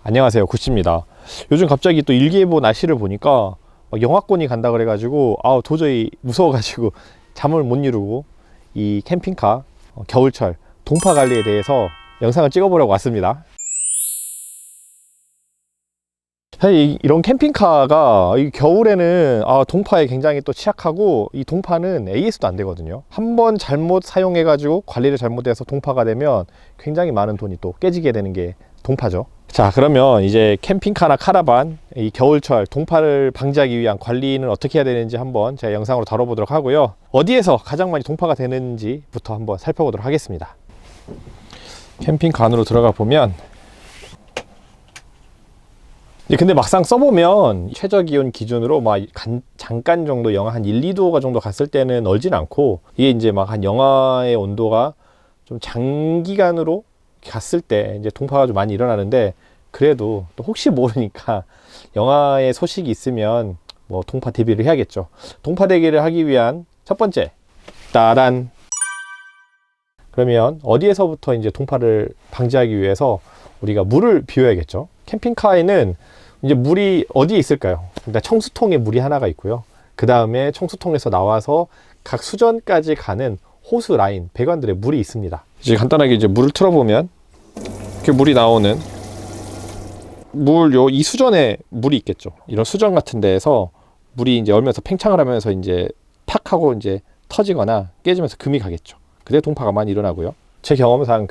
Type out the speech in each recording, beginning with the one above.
안녕하세요, 구씨입니다. 요즘 갑자기 또 일기예보 날씨를 보니까 영하권이 간다 그래가지고 도저히 무서워가지고 잠을 못 이루고 이 캠핑카 겨울철 동파 관리에 대해서 영상을 찍어보려고 왔습니다. 사실 이런 캠핑카가 이 겨울에는 동파에 굉장히 또 취약하고, 이 동파는 AS도 안 되거든요. 한번 잘못 사용해 가지고 관리를 잘못해서 동파가 되면 굉장히 많은 돈이 또 깨지게 되는 게 동파죠. 자, 그러면 이제 캠핑카나 카라반 이 겨울철 동파를 방지하기 위한 관리는 어떻게 해야 되는지 한번 제가 영상으로 다뤄보도록 하고요. 어디에서 가장 많이 동파가 되는지부터 한번 살펴보도록 하겠습니다. 캠핑카 안으로 들어가 보면, 근데 막상 써보면 최저기온 기준으로 잠깐 정도 영하 한 1, 2도 정도 갔을 때는 얼진 않고, 이게 이제 막 한 영하의 온도가 좀 장기간으로 갔을 때 이제 동파가 좀 많이 일어나는데, 그래도 또 혹시 모르니까 영하의 소식이 있으면 뭐 동파 대비를 해야겠죠. 동파 대비를 하기 위한 첫 번째, 따란. 그러면 어디에서부터 이제 동파를 방지하기 위해서 우리가 물을 비워야겠죠. 캠핑카에는 이제 물이 어디에 있을까요? 일단 청수통에 물이 하나가 있고요. 그 다음에 청수통에서 나와서 각 수전까지 가는 호수 라인, 배관들에 물이 있습니다. 이제 간단하게 이제 물을 틀어보면 이렇게 물이 나오는 이 수전에 물이 있겠죠. 이런 수전 같은 데에서 물이 이제 얼면서 팽창을 하면서 이제 팍 하고 이제 터지거나 깨지면서 금이 가겠죠. 그때 동파가 많이 일어나고요. 제 경험상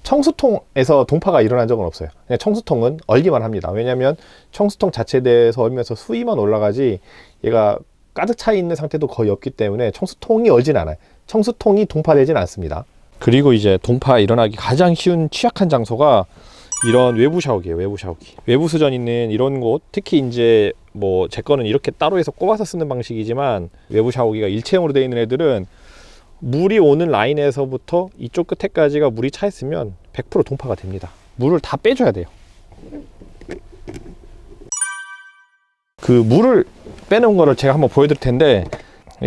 청수통에서 동파가 일어난 적은 없어요. 그냥 청수통은 얼기만 합니다. 왜냐하면 청수통 자체에 대해서 얼면서 수위만 올라가지 얘가 가득 차 있는 상태도 거의 없기 때문에 청수통이 얼진 않아요. 청수통이 동파되진 않습니다. 그리고 이제 동파 일어나기 가장 쉬운 취약한 장소가 이런 외부 샤워기예요. 외부 샤워기. 외부 수전 있는 이런 곳, 특히 이제 뭐 제 거는 이렇게 따로 해서 꼽아서 쓰는 방식이지만, 외부 샤워기가 일체형으로 되어 있는 애들은 물이 오는 라인에서부터 이쪽 끝에까지가 물이 차 있으면 100% 동파가 됩니다. 물을 다 빼줘야 돼요. 그 물을 빼는 거를 제가 한번 보여드릴 텐데,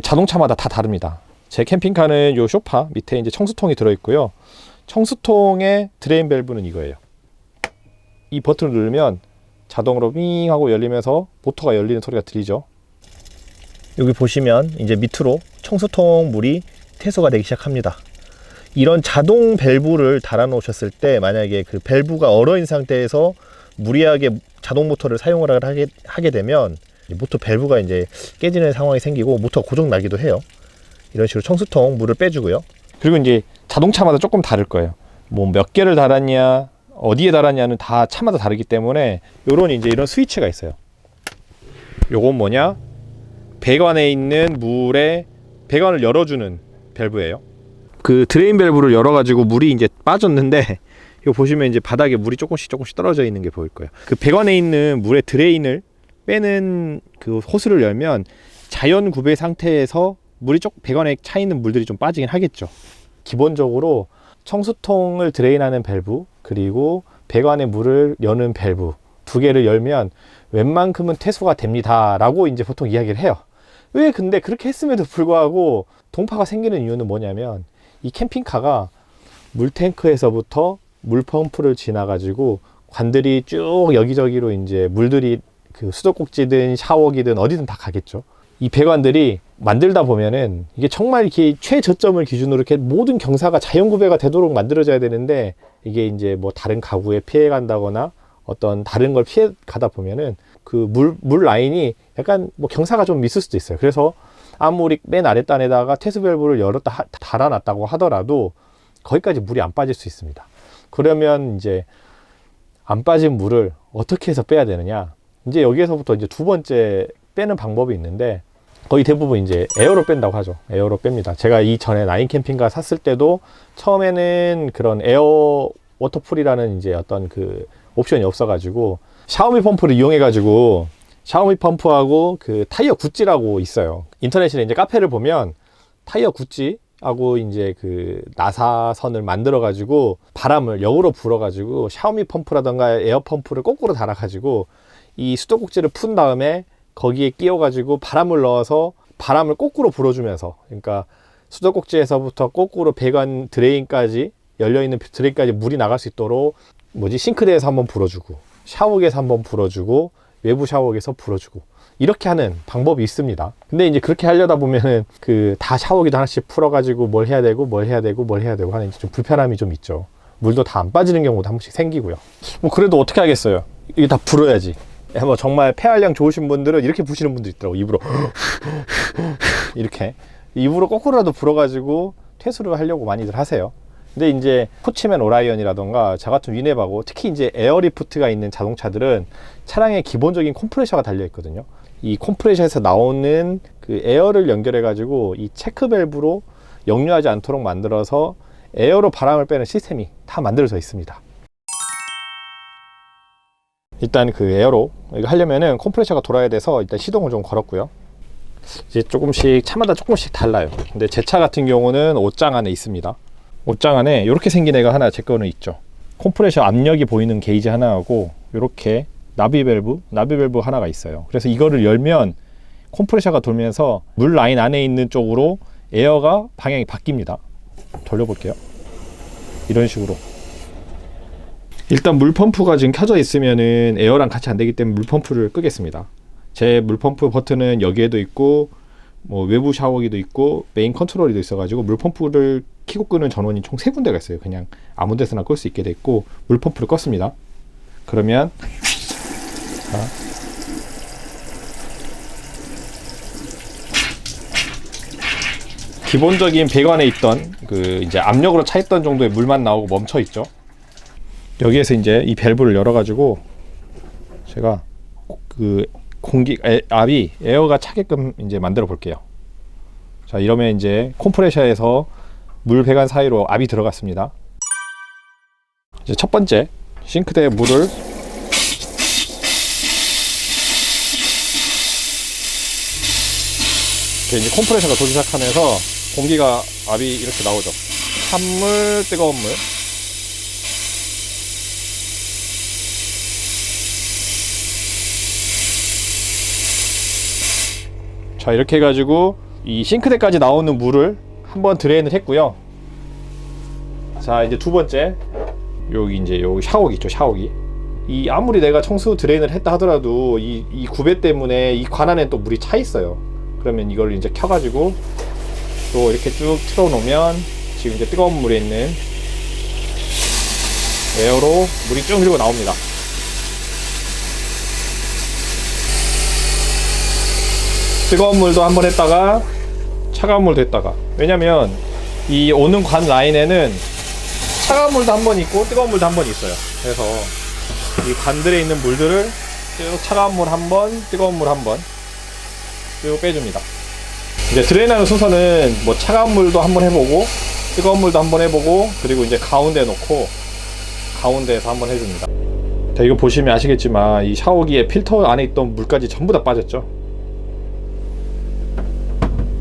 자동차마다 다 다릅니다. 제 캠핑카는 요 쇼파 밑에 이제 청수통이 들어있고요. 청수통의 드레인 밸브는 이거예요. 이 버튼을 누르면 자동으로 윙 하고 열리면서 모터가 열리는 소리가 들리죠. 여기 보시면 이제 밑으로 청수통 물이 퇴소가 되기 시작합니다. 이런 자동 밸브를 달아 놓으셨을 때, 만약에 그 밸브가 얼어 있는 상태에서 무리하게 자동 모터를 사용을 하게 되면 모터 밸브가 이제 깨지는 상황이 생기고 모터가 고장 나기도 해요. 이런 식으로 청수통 물을 빼주고요. 그리고 이제 자동차마다 조금 다를 거예요. 뭐 몇 개를 달았냐, 어디에 달았냐는 다 차마다 다르기 때문에 이런 스위치가 있어요. 요건 뭐냐? 배관에 있는 물에 배관을 열어주는 밸브예요. 그 드레인 밸브를 열어가지고 물이 이제 빠졌는데, 이거 보시면 이제 바닥에 물이 조금씩 떨어져 있는 게 보일 거예요. 그 배관에 있는 물의 드레인을 빼는 그 호스를 열면 자연 구배 상태에서 물이 배관에 차 있는 물들이 좀 빠지긴 하겠죠. 기본적으로 청수통을 드레인하는 밸브, 그리고 배관에 물을 여는 밸브 두 개를 열면 웬만큼은 퇴소가 됩니다 라고 이제 보통 이야기를 해요. 왜 근데 그렇게 했음에도 불구하고 동파가 생기는 이유는 뭐냐면, 이 캠핑카가 물탱크에서부터 물펌프를 지나가지고 관들이 쭉 여기저기로 이제 물들이 그 수도꼭지든 샤워기든 어디든 다 가겠죠. 이 배관들이 만들다 보면은 이게 정말 이렇게 최저점을 기준으로 이렇게 모든 경사가 자연구배가 되도록 만들어져야 되는데, 이게 이제 뭐 다른 가구에 피해 간다거나 어떤 다른 걸 피해 가다 보면은 그 물 라인이 약간 뭐 경사가 좀 있을 수도 있어요. 그래서 아무리 맨 아랫단에다가 퇴수 밸브를 열었다 달아놨다고 하더라도 거기까지 물이 안 빠질 수 있습니다. 그러면 이제 안 빠진 물을 어떻게 해서 빼야 되느냐? 이제 여기에서부터 이제 두 번째 빼는 방법이 있는데, 거의 대부분 이제 에어로 뺀다고 하죠. 에어로 뺍니다. 제가 이전에 나인 캠핑카 샀을 때도 처음에는 그런 에어 워터풀이라는 이제 어떤 그 옵션이 없어가지고 샤오미 펌프를 이용해가지고, 샤오미 펌프하고 그 타이어 구찌라고 있어요. 인터넷에 이제 카페를 보면 타이어 구찌하고 이제 그 나사선을 만들어가지고 바람을 역으로 불어가지고 샤오미 펌프라던가 에어 펌프를 거꾸로 달아가지고 이 수도꼭지를 푼 다음에 거기에 끼워가지고 바람을 넣어서 바람을 거꾸로 불어주면서, 그러니까 수도꼭지에서부터 거꾸로 배관 드레인까지, 열려있는 드레인까지 물이 나갈 수 있도록 싱크대에서 한번 불어주고, 샤워기에서 한번 불어주고 외부 샤워기에서 불어주고 이렇게 하는 방법이 있습니다. 근데 이제 그렇게 하려다 보면은 그 다 샤워기도 하나씩 풀어가지고 뭘 해야 되고 뭘 해야 되고 뭘 해야 되고 하는 좀 불편함이 좀 있죠. 물도 다 안 빠지는 경우도 한 번씩 생기고요. 뭐 그래도 어떻게 하겠어요. 이게 다 불어야지. 뭐 정말 폐활량 좋으신 분들은 이렇게 부시는 분들 있더라고. 입으로 이렇게 입으로 거꾸로라도 불어가지고 퇴수를 하려고 많이들 하세요. 근데 이제 포치맨 오라이언이라던가 저 같은 위neb하고 특히 이제 에어리프트가 있는 자동차들은 차량에 기본적인 컴프레셔가 달려 있거든요. 이 컴프레셔에서 나오는 그 에어를 연결해 가지고 이 체크 밸브로 역류하지 않도록 만들어서 에어로 바람을 빼는 시스템이 다 만들어져 있습니다. 일단 그 에어로 이거 하려면은 컴프레셔가 돌아야 돼서 일단 시동을 좀 걸었고요. 이제 조금씩 차마다 조금씩 달라요. 근데 제 차 같은 경우는 옷장 안에 있습니다. 옷장 안에 이렇게 생긴 애가 하나 제 거는 있죠. 컴프레셔 압력이 보이는 게이지 하나하고 이렇게 나비 밸브 하나가 있어요. 그래서 이거를 열면 컴프레셔가 돌면서 물 라인 안에 있는 쪽으로 에어가 방향이 바뀝니다. 돌려볼게요. 이런 식으로. 일단 물펌프가 지금 켜져 있으면은 에어랑 같이 안 되기 때문에 물펌프를 끄겠습니다. 제 물펌프 버튼은 여기에도 있고 뭐 외부 샤워기도 있고 메인 컨트롤이도 있어가지고 물펌프를 켜고 끄는 전원이 총 3군데가 있어요. 그냥 아무 데서나 끌 수 있게 돼 있고 물펌프를 껐습니다. 그러면 자, 기본적인 배관에 있던 그 이제 압력으로 차 있던 정도의 물만 나오고 멈춰 있죠. 여기에서 이제 이 밸브를 열어가지고 제가 그 압이 에어가 차게끔 이제 만들어 볼게요. 자, 이러면 이제 컴프레셔에서 물 배관 사이로 압이 들어갔습니다. 이제 첫 번째 싱크대에 물을 이제 컴프레셔가 돌기 시작하면서 공기가 압이 이렇게 나오죠. 찬물, 뜨거운 물. 자, 이렇게 해가지고 이 싱크대까지 나오는 물을 한번 드레인을 했고요. 자, 이제 두 번째 여기 이제 여기 샤워기 있죠. 샤워기. 이 아무리 내가 청소 드레인을 했다 하더라도 이 구배 때문에 이 관안에 또 물이 차 있어요. 그러면 이걸 이제 켜가지고 또 이렇게 쭉 틀어놓으면 지금 이제 뜨거운 물에 있는 에어로 물이 쭉 흐르고 나옵니다. 뜨거운 물도 한번 했다가 차가운 물도 했다가, 왜냐면 이 오는 관 라인에는 차가운 물도 한 번 있고 뜨거운 물도 한 번 있어요. 그래서 이 관들에 있는 물들을 쭉 차가운 물 한 번, 뜨거운 물 한 번 쭉 빼줍니다. 이제 드레인하는 순서는 뭐 차가운 물도 한번 해보고 뜨거운 물도 한번 해보고 그리고 이제 가운데 놓고 가운데에서 한번 해줍니다. 자, 이거 보시면 아시겠지만 이 샤워기에 필터 안에 있던 물까지 전부 다 빠졌죠.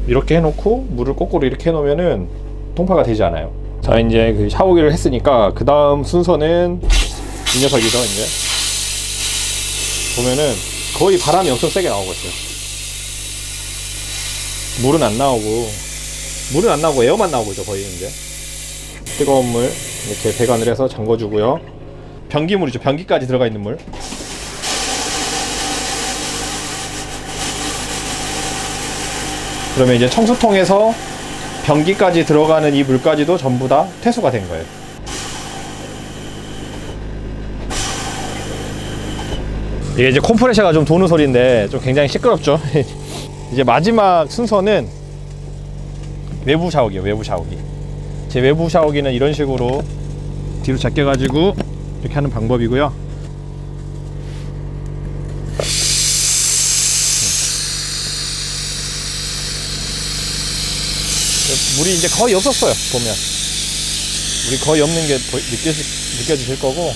이렇게 해놓고 물을 거꾸로 이렇게 해놓으면은 통파가 되지 않아요. 자, 이제 그 샤워기를 했으니까 그 다음 순서는 이 녀석이죠. 이제 보면은 거의 바람이 엄청 세게 나오고 있어요. 물은 안 나오고 에어만 나오고 있죠. 거의 이제 뜨거운 물 이렇게 배관을 해서 잠궈주고요. 변기물이죠. 변기까지 들어가 있는 물. 그러면 이제 청수통에서 변기까지 들어가는 이 물까지도 전부 다 퇴수가 된 거예요. 이게 이제 컴프레셔가 좀 도는 소리인데 좀 굉장히 시끄럽죠. 이제 마지막 순서는 외부 샤워기예요. 외부 샤워기. 제 외부 샤워기는 이런 식으로 뒤로 제껴가지고 이렇게 하는 방법이고요. 물이 이제 거의 없었어요. 보면 물이 거의 없는 게 느껴지실 거고.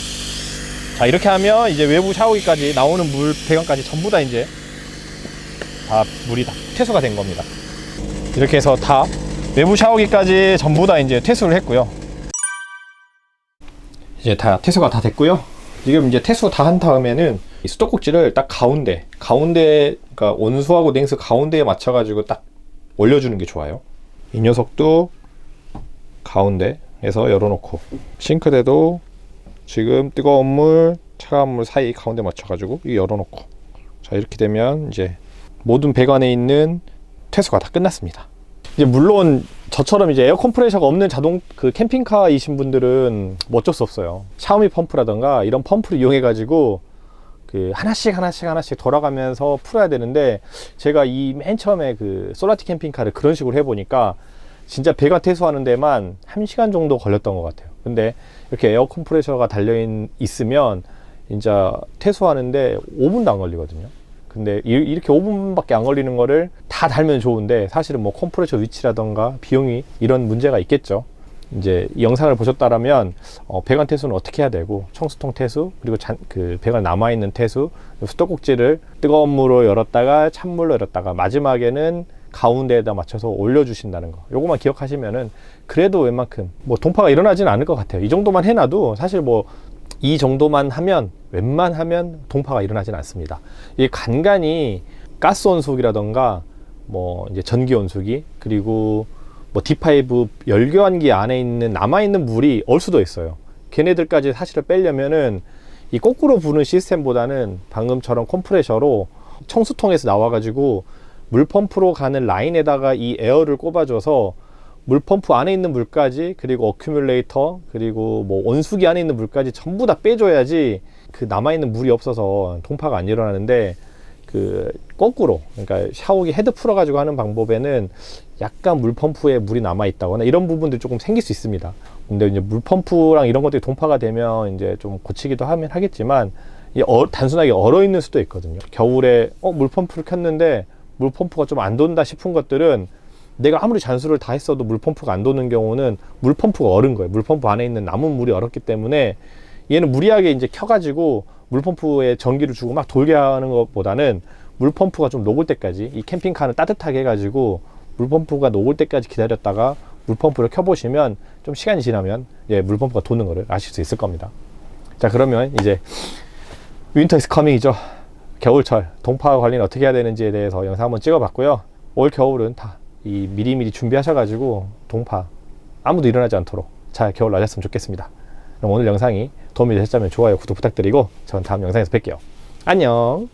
자, 이렇게 하면 이제 외부 샤워기까지 나오는 물 배관까지 전부 다 이제 다 물이 다 퇴수가 된 겁니다. 이렇게 해서 다 외부 샤워기까지 전부 다 이제 퇴수를 했고요. 이제 다 퇴수가 다 됐고요. 지금 이제 퇴수 다 한 다음에는 이 수도꼭지를 딱 가운데, 그러니까 온수하고 냉수 가운데에 맞춰가지고 딱 올려주는 게 좋아요. 이 녀석도 가운데에서 열어놓고, 싱크대도 지금 뜨거운 물, 차가운 물 사이 가운데 맞춰가지고 이 열어놓고, 자 이렇게 되면 이제 모든 배관에 있는 퇴수가 다 끝났습니다. 이제 물론 저처럼 이제 에어 컴프레셔가 없는 자동 그 캠핑카이신 분들은 뭐 어쩔 수 없어요. 샤오미 펌프라던가 이런 펌프를 이용해 가지고 그 하나씩 돌아가면서 풀어야 되는데, 제가 이 맨 처음에 그 솔라티 캠핑카를 그런 식으로 해보니까 진짜 배관 퇴수하는 데만 1시간 정도 걸렸던 것 같아요. 근데 이렇게 에어 컴프레셔가 달려 있으면 이제 퇴수하는데 5분도 안 걸리거든요. 근데 이렇게 5분밖에 안 걸리는 거를 다 달면 좋은데, 사실은 뭐 컴프레셔 위치라던가 비용이 이런 문제가 있겠죠. 이제 이 영상을 보셨다라면 배관 퇴수는 어떻게 해야 되고, 청수통 퇴수, 그리고 그 배관 남아있는 퇴수, 수도꼭지를 뜨거운 물로 열었다가 찬물로 열었다가 마지막에는 가운데에다 맞춰서 올려주신다는 거, 요거만 기억하시면은 그래도 웬만큼 뭐 동파가 일어나지는 않을 것 같아요. 이 정도만 해놔도 사실 뭐 이 정도만 하면 웬만하면 동파가 일어나지는 않습니다. 이게 간간히 가스 온수기라던가 뭐 이제 전기 온수기, 그리고 뭐 D5 열교환기 안에 있는 남아있는 물이 얼 수도 있어요. 걔네들까지 사실을 빼려면은 이 거꾸로 부는 시스템보다는 방금처럼 컴프레셔로 청수통에서 나와가지고 물펌프로 가는 라인에다가 이 에어를 꼽아줘서 물펌프 안에 있는 물까지, 그리고 어큐뮬레이터, 그리고 뭐 온수기 안에 있는 물까지 전부 다 빼줘야지 그 남아있는 물이 없어서 동파가 안 일어나는데, 그 거꾸로, 그러니까 샤워기 헤드 풀어가지고 하는 방법에는 약간 물펌프에 물이 남아있다거나 이런 부분들이 조금 생길 수 있습니다. 근데 이제 물펌프랑 이런 것들이 동파가 되면 이제 좀 고치기도 하겠지만, 단순하게 얼어 있는 수도 있거든요. 겨울에 물펌프를 켰는데 물펌프가 좀 안 돈다 싶은 것들은, 내가 아무리 잔수를 다 했어도 물펌프가 안 도는 경우는 물펌프가 얼은 거예요. 물펌프 안에 있는 남은 물이 얼었기 때문에, 얘는 무리하게 이제 켜가지고 물펌프에 전기를 주고 막 돌게 하는 것보다는 물펌프가 좀 녹을 때까지, 이 캠핑카는 따뜻하게 해가지고 물펌프가 녹을 때까지 기다렸다가 물펌프를 켜보시면 좀 시간이 지나면 물펌프가 도는 거를 아실 수 있을 겁니다. 자, 그러면 이제 윈터 이즈 커밍이죠. 겨울철 동파 관리는 어떻게 해야 되는지에 대해서 영상 한번 찍어봤고요. 올 겨울은 다 이 미리미리 준비하셔가지고 동파 아무도 일어나지 않도록 잘 겨울 나셨으면 좋겠습니다. 그럼 오늘 영상이 도움이 되셨다면 좋아요, 구독 부탁드리고, 전 다음 영상에서 뵐게요. 안녕.